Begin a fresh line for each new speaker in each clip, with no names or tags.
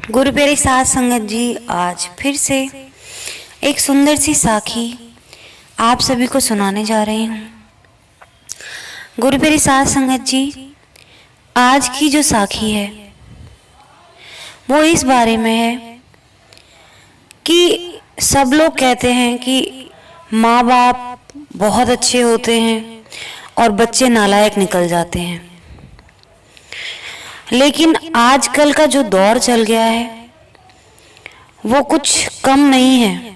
गुरु प्यारी साध संगत जी, आज फिर से एक सुंदर सी साखी आप सभी को सुनाने जा रही हूँ। गुरु प्यारी साध संगत जी, आज की जो साखी है वो इस बारे में है कि सब लोग कहते हैं कि माँ बाप बहुत अच्छे होते हैं और बच्चे नालायक निकल जाते हैं। लेकिन आजकल का जो दौर चल गया है वो कुछ कम नहीं है,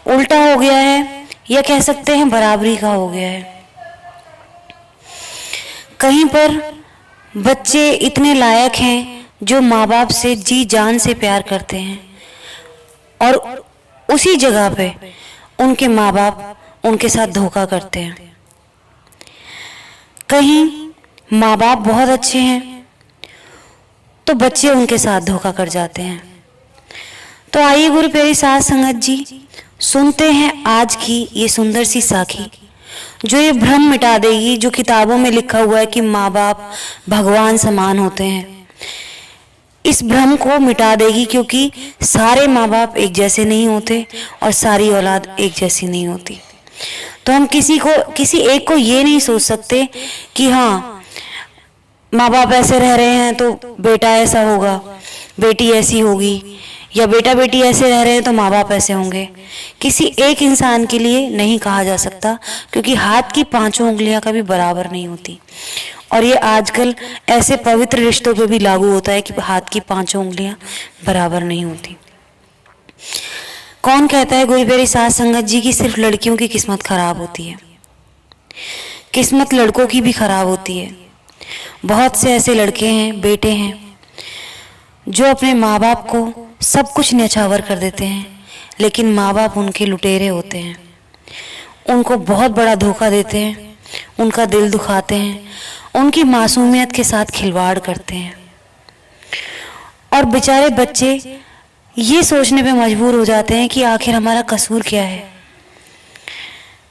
उल्टा हो गया है, या कह सकते हैं बराबरी का हो गया है। कहीं पर बच्चे इतने लायक हैं जो माँ बाप से जी जान से प्यार करते हैं, और उसी जगह पे उनके माँ बाप उनके साथ धोखा करते हैं। कहीं माँ बाप बहुत अच्छे हैं तो बच्चे उनके साथ धोखा कर जाते हैं। तो आइए गुरु प्यारी साध संगत जी, सुनते हैं आज की ये सुंदर सी साखी जो ये भ्रम मिटा देगी जो किताबों में लिखा हुआ है कि माँ बाप भगवान समान होते हैं। इस भ्रम को मिटा देगी, क्योंकि सारे माँ बाप एक जैसे नहीं होते और सारी औलाद एक जैसी नहीं होती। तो हम किसी एक को ये नहीं सोच सकते कि हाँ, माँ बाप ऐसे रह रहे हैं तो बेटा ऐसा होगा, बेटी ऐसी होगी, या बेटा बेटी ऐसे रह रहे हैं तो माँ बाप ऐसे होंगे। किसी एक इंसान के लिए नहीं कहा जा सकता, क्योंकि हाथ की पांचों उंगलियां कभी बराबर नहीं होती। और ये आजकल ऐसे पवित्र रिश्तों पे भी लागू होता है कि हाथ की पांचों उंगलियां बराबर नहीं होती। कौन कहता है गुरु प्यारी साध संगत जी की सिर्फ लड़कियों की किस्मत खराब होती है? किस्मत लड़कों की भी खराब होती है। बहुत से ऐसे लड़के हैं, बेटे हैं, जो अपने माँ बाप को सब कुछ न्यौछावर कर देते हैं, लेकिन माँ बाप उनके लुटेरे होते हैं, उनको बहुत बड़ा धोखा देते हैं, उनका दिल दुखाते हैं, उनकी मासूमियत के साथ खिलवाड़ करते हैं। और बेचारे बच्चे ये सोचने पे मजबूर हो जाते हैं कि आखिर हमारा कसूर क्या है,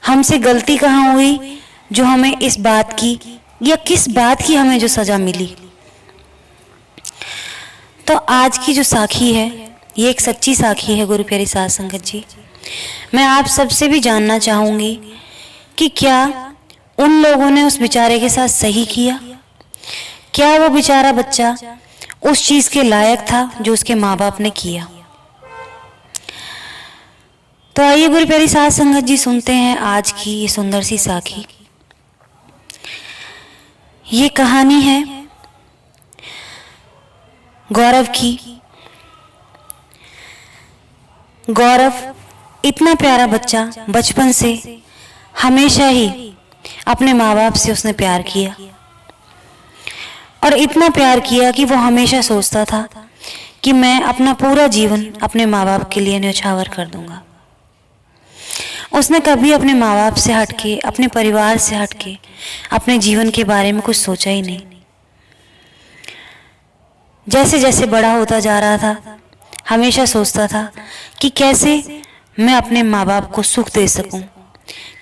हमसे गलती कहाँ हुई जो हमें इस बात की, या किस बात की हमें जो सजा मिली। तो आज की जो साखी है ये एक सच्ची साखी है गुरु प्यारी साध संगत जी। मैं आप सबसे भी जानना चाहूंगी कि क्या उन लोगों ने उस बेचारे के साथ सही किया? क्या वो बेचारा बच्चा उस चीज के लायक था जो उसके माँ बाप ने किया? तो आइए गुरु प्यारी साध संगत जी, सुनते हैं आज की ये सुंदर सी साखी। ये कहानी है गौरव की। गौरव इतना प्यारा बच्चा, बचपन से हमेशा ही अपने माँ बाप से उसने प्यार किया, और इतना प्यार किया कि वो हमेशा सोचता था कि मैं अपना पूरा जीवन अपने माँ बाप के लिए न्यौछावर कर दूंगा। उसने कभी अपने माँ बाप से हटके, अपने परिवार से हटके अपने जीवन के बारे में कुछ सोचा ही नहीं। जैसे जैसे बड़ा होता जा रहा था, हमेशा सोचता था कि कैसे मैं अपने माँ बाप को सुख दे सकूं,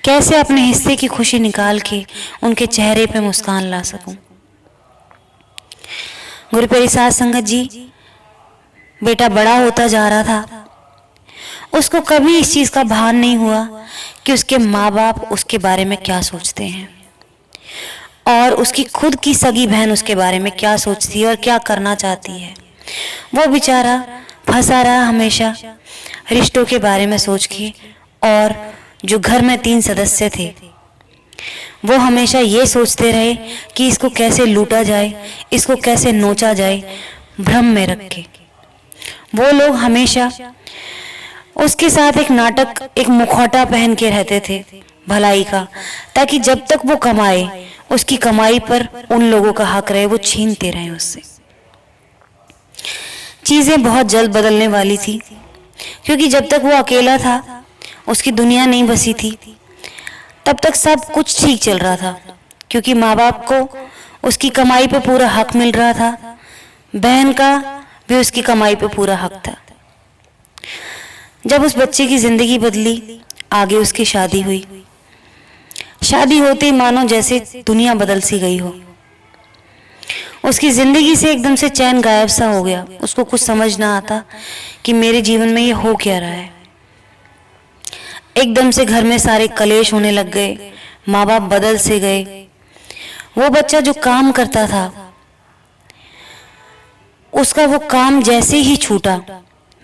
कैसे अपने हिस्से की खुशी निकाल के उनके चेहरे पे मुस्कान ला सकूं। गुरु प्यारी साध संगत जी, बेटा बड़ा होता जा रहा था, उसको कभी इस चीज का भान नहीं हुआ कि उसके माँ बाप उसके बारे में क्या सोचते हैं, और उसकी खुद की सगी बहन उसके बारे में क्या सोचती है और क्या करना चाहती है। वो बेचारा फंसा रहा हमेशा रिश्तों के बारे में सोच के, और जो घर में 3 सदस्य थे वो हमेशा ये सोचते रहे कि इसको कैसे लूटा जाए, इसको कैसे नोचा जाए, भ्रम में रख के। वो लोग हमेशा उसके साथ एक नाटक, एक मुखौटा पहन के रहते थे भलाई का, ताकि जब तक वो कमाए उसकी कमाई पर उन लोगों का हक रहे, वो छीनते रहे उससे। चीजें बहुत जल्द बदलने वाली थी, क्योंकि जब तक वो अकेला था, उसकी दुनिया नहीं बसी थी, तब तक सब कुछ ठीक चल रहा था, क्योंकि माँ बाप को उसकी कमाई पे पूरा हक मिल रहा था, बहन का भी उसकी कमाई पे पूरा हक था। जब उस बच्चे की जिंदगी बदली, आगे उसकी शादी हुई। शादी होते ही मानो जैसे दुनिया बदल सी गई हो। उसकी ज़िंदगी से एकदम से चैन गायब सा हो गया। उसको कुछ समझ ना आता कि मेरे जीवन में ये हो क्या रहा है। एकदम से घर में सारे कलेश होने लग गए, माँ बाप बदल से गए। वो बच्चा जो काम करता था, उसका वो काम जैसे ही छूटा,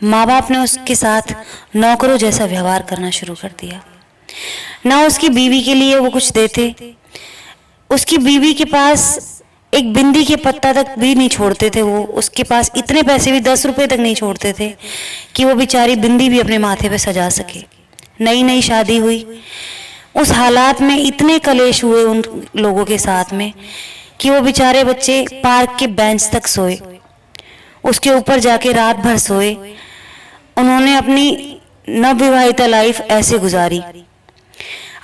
माँ बाप ने उसके साथ नौकरों जैसा व्यवहार करना शुरू कर दिया। ना उसकी बीवी के लिए वो कुछ देते, उसकी बीवी के पास एक बिंदी के पत्ता तक भी नहीं छोड़ते थे। वो उसके पास इतने पैसे भी 10 रुपए तक नहीं छोड़ते थे कि वो बेचारी बिंदी भी अपने माथे पे सजा सके। नई नई शादी हुई, उस हालात में इतने कलेश हुए उन लोगों के साथ में कि वो बेचारे बच्चे पार्क के बेंच तक सोए, उसके ऊपर जाके रात भर सोए। उन्होंने अपनी नवविवाहिता लाइफ ऐसे गुजारी।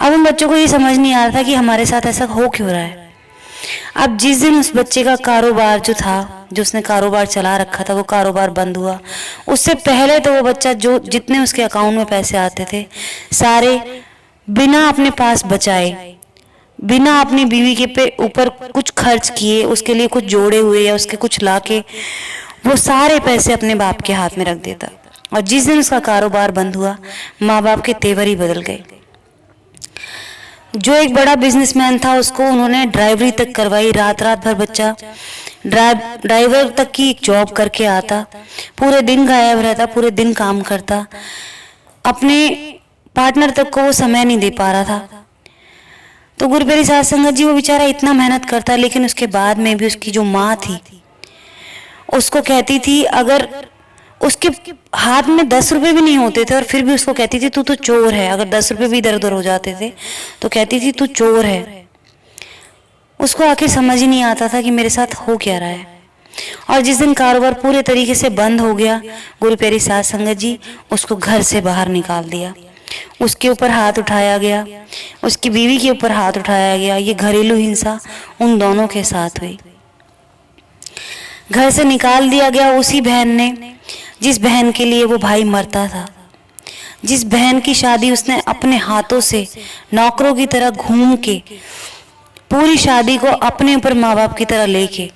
अब उन बच्चों को ये समझ नहीं आ रहा था कि हमारे साथ ऐसा हो क्यों रहा है। अब जिस दिन उस बच्चे का कारोबार जो था, जो उसने कारोबार चला रखा था, वो कारोबार बंद हुआ, उससे पहले तो वो बच्चा जो जितने उसके अकाउंट में पैसे आते थे, सारे बिना अपने पास बचाए, बिना अपनी बीवी के पे ऊपर कुछ खर्च किए, उसके लिए कुछ जोड़े हुए या उसके कुछ लाके, वो सारे पैसे अपने बाप के हाथ में रख देता। और जिस दिन उसका कारोबार बंद हुआ, माँ बाप के तेवर ही बदल गए। जो एक बड़ा बिजनेसमैन था, उसको उन्होंने ड्राइवरी तक करवाई। रात रात भर बच्चा ड्राइवर तक की एक जॉब करके आता, पूरे दिन गायब रहता, पूरे दिन काम करता, अपने पार्टनर तक को वो समय नहीं दे पा रहा था। तो गुरुप्यारी साध संगत जी, वो बेचारा इतना मेहनत करता, लेकिन उसके बाद में भी उसकी जो माँ थी, उसको कहती थी, अगर उसके हाथ में 10 रुपए भी नहीं होते थे और फिर भी उसको कहती थी तू तो चोर है। अगर 10 रुपए भी इधर उधर हो जाते थे तो कहती थी तू चोर है। उसको आखिर समझ ही नहीं आता था कि मेरे साथ हो क्या रहा है। और जिस दिन कारोबार पूरे तरीके से बंद हो गया, गुरुप्यारी साध संगत जी, उसको घर से बाहर निकाल दिया। उसके ऊपर हाथ उठाया गया, उसकी बीवी के ऊपर हाथ उठाया गया। ये घरेलू हिंसा उन दोनों के साथ हुई। घर से निकाल दिया गया उसी बहन ने जिस बहन के लिए वो भाई मरता था, जिस बहन की शादी उसने अपने हाथों से नौकरों की तरह घूम के, पूरी शादी को अपने ऊपर माँ बाप की तरह लेके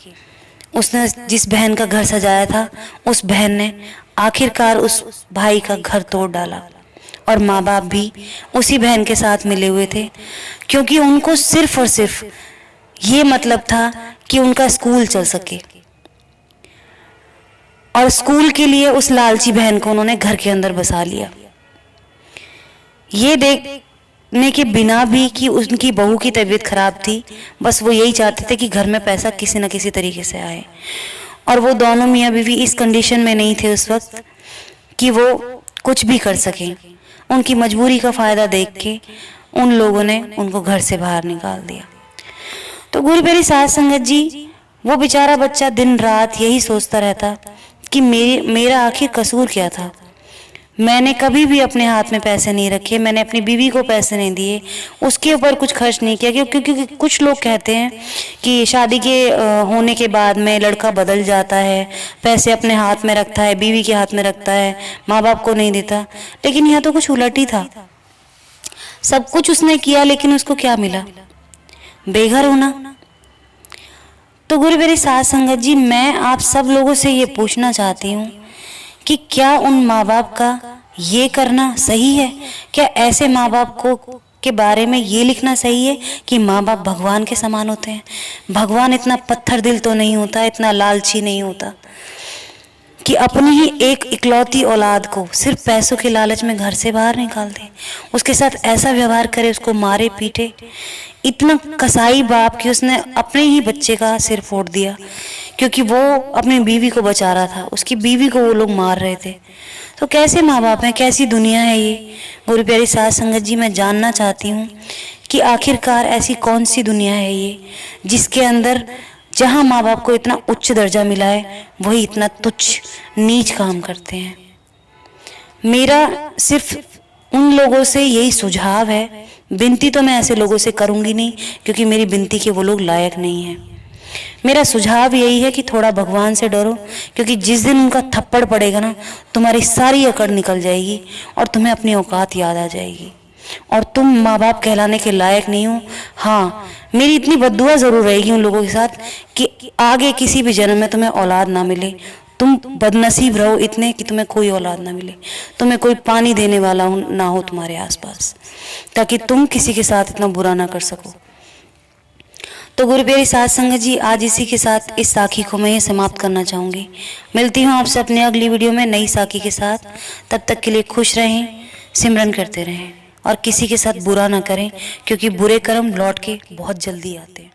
उसने जिस बहन का घर सजाया था, उस बहन ने आखिरकार उस भाई का घर तोड़ डाला। और माँ बाप भी उसी बहन के साथ मिले हुए थे, क्योंकि उनको सिर्फ और सिर्फ ये मतलब था कि उनका स्कूल चल सके। और स्कूल के लिए उस लालची बहन को उन्होंने घर के अंदर बसा लिया, ये देखने के बिना भी कि उनकी बहू की तबीयत खराब थी। बस वो यही चाहते थे कि घर में पैसा किसी न किसी तरीके से आए। और वो दोनों मियाँ बीवी इस कंडीशन में नहीं थे उस वक्त कि वो कुछ भी कर सकें। उनकी मजबूरी का फ़ायदा देख के उन लोगों ने उनको घर से बाहर निकाल दिया। तो गुरुप्यारी साध संगत जी, वो बेचारा बच्चा दिन रात यही सोचता रहता कि मेरा आखिर कसूर क्या था। मैंने कभी भी अपने हाथ में पैसे नहीं रखे, मैंने अपनी बीवी को पैसे नहीं दिए, उसके ऊपर कुछ खर्च नहीं किया। क्योंकि कुछ लोग कहते हैं कि शादी के होने के बाद में लड़का बदल जाता है, पैसे अपने हाथ में रखता है, बीवी के हाथ में रखता है, माँ बाप को नहीं देता। लेकिन यहाँ तो कुछ उलट ही था। सब कुछ उसने किया, लेकिन उसको क्या मिला? बेघर होना। तो गुरुप्यारी साध संगत जी, मैं आप सब लोगों से ये पूछना चाहती हूँ कि क्या उन माँ बाप का ये करना सही है? क्या ऐसे माँ बाप को के बारे में ये लिखना सही है कि माँ बाप भगवान के समान होते हैं? भगवान इतना पत्थर दिल तो नहीं होता, इतना लालची नहीं होता कि अपनी ही एक इकलौती औलाद को सिर्फ पैसों के लालच में घर से बाहर निकाल दे, उसके साथ ऐसा व्यवहार करे, उसको मारे पीटे। इतना कसाई बाप कि उसने अपने ही बच्चे का सिर फोड़ दिया क्योंकि वो अपनी बीवी को बचा रहा था, उसकी बीवी को वो लोग मार रहे थे। तो कैसे माँ बाप हैं, कैसी दुनिया है ये? गुरुप्यारी साध संगत जी, मैं जानना चाहती हूँ कि आखिरकार ऐसी कौन सी दुनिया है ये जिसके अंदर जहाँ माँ बाप को इतना उच्च दर्जा मिला है, वही इतना तुच्छ नीच काम करते हैं। मेरा सिर्फ उन लोगों से यही सुझाव है, विनती तो मैं ऐसे लोगों से करूँगी नहीं क्योंकि मेरी विनती के वो लोग लायक नहीं हैं। मेरा सुझाव यही है कि थोड़ा भगवान से डरो, क्योंकि जिस दिन उनका थप्पड़ पड़ेगा ना, तुम्हारी सारी अकड़ निकल जाएगी और तुम्हें अपनी औकात याद आ जाएगी। और तुम माँ बाप कहलाने के लायक नहीं हो। हाँ, मेरी इतनी बद्दुआ ज़रूर रहेगी उन लोगों के साथ कि आगे किसी भी जन्म में तुम्हें औलाद ना मिले। तुम बदनसीब रहो इतने कि तुम्हें कोई औलाद ना मिले, तुम्हें कोई पानी देने वाला ना हो तुम्हारे आसपास, ताकि तुम किसी के साथ इतना बुरा ना कर सको। तो गुरु प्यारी साध संगत जी, आज इसी के साथ इस साखी को मैं समाप्त करना चाहूँगी। मिलती हूँ आपसे अपने अगली वीडियो में नई साखी के साथ। तब तक के लिए खुश रहें, सिमरन करते रहें और किसी के साथ बुरा ना करें, क्योंकि बुरे कर्म लौट के बहुत जल्दी आते हैं।